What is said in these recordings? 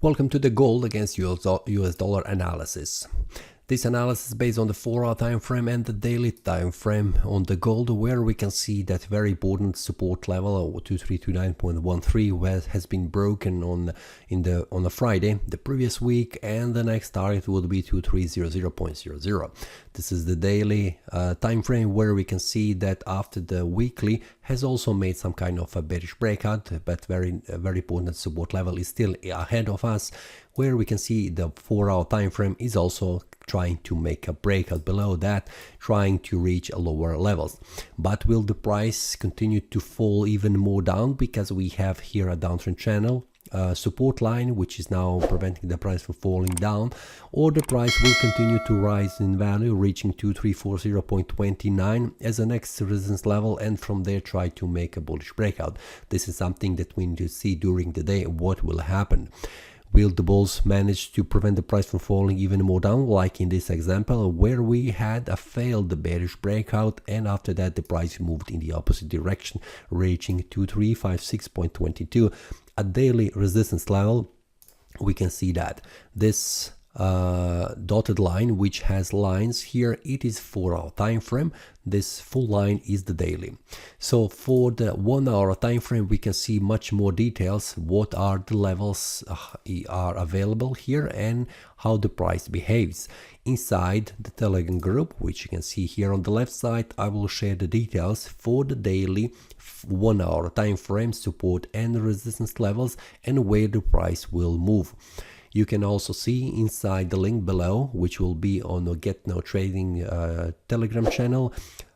Welcome to the gold against US dollar analysis. This analysis is based on the 4-hour time frame and the daily time frame on the gold, where we can see that very important support level of 2329.13 has been broken on a Friday the previous week, and the next target would be 2300.00. This is the daily time frame, where we can see that after the weekly has also made some kind of a bearish breakout, but very important support level is still ahead of us, where we can see the 4-hour time frame is also trying to make a breakout below that, trying to reach lower levels. But will the price continue to fall even more down, because we have here a downtrend channel support line which is now preventing the price from falling down, or the price will continue to rise in value, reaching 2340.29 as the next resistance level, and from there try to make a bullish breakout. This is something that we need to see during the day what will happen. Will the bulls manage to prevent the price from falling even more down, like in this example where we had a failed bearish breakout, and after that the price moved in the opposite direction, reaching 2356.22, a daily resistance level? We can see that this dotted line, which has lines here, it is 4-hour time frame. This full line is the daily. So for the 1-hour time frame, we can see much more details, what are the levels are available here and how the price behaves. Inside the Telegram group, which you can see here on the left side, I will share the details for the daily 1-hour time frame support and resistance levels and where the price will move. You can also see inside the link below, which will be on the Get Now Trading Telegram channel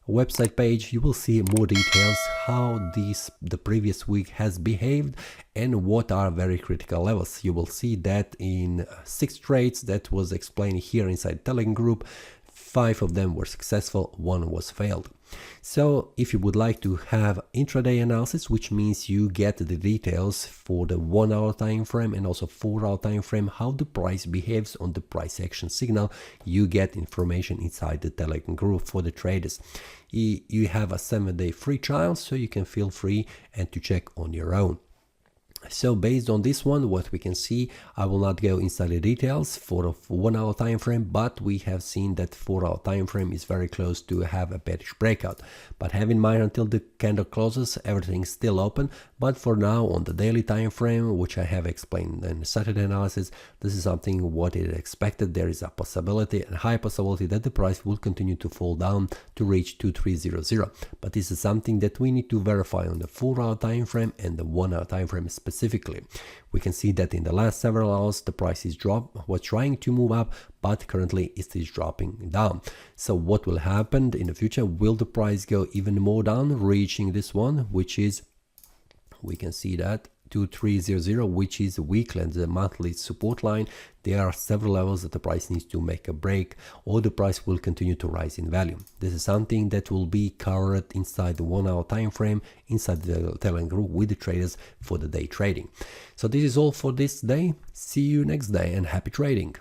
website page, you will see more details how the previous week has behaved and what are very critical levels. You will see that in 6 trades that was explained here inside Telegram group, 5 of them were successful, 1 was failed. So if you would like to have intraday analysis, which means you get the details for the 1-hour time frame and also 4-hour time frame, how the price behaves on the price action signal, you get information inside the Telegram group for the traders. You have a 7-day free trial, so you can feel free and to check on your own. So based on this one, what we can see, I will not go inside the details for a 1-hour time frame, but we have seen that 4-hour time frame is very close to have a bearish breakout. But have in mind, until the candle closes, everything is still open. But for now, on the daily time frame, which I have explained in the Saturday analysis, this is something what is expected. There is a possibility, a high possibility, that the price will continue to fall down to reach 2300. But this is something that we need to verify on the 4-hour time frame and the 1-hour time frame specifically. We can see that in the last several hours the price is was trying to move up, but currently it is dropping down. So what will happen in the future? Will the price go even more down, reaching this one, which is, we can see that 2300, which is weekly and the monthly support line? There are several levels that the price needs to make a break, or the price will continue to rise in value. This is something that will be covered inside the 1-hour time frame, inside the Telegram group with the traders for the day trading. So this is all for this day. See you next day and happy trading.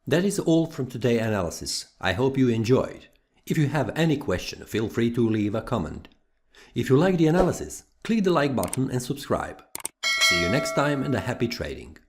That is all from today's analysis. I hope you enjoyed. If you have any question, feel free to leave a comment. If you like the analysis, click the like button and subscribe. See you next time and a happy trading.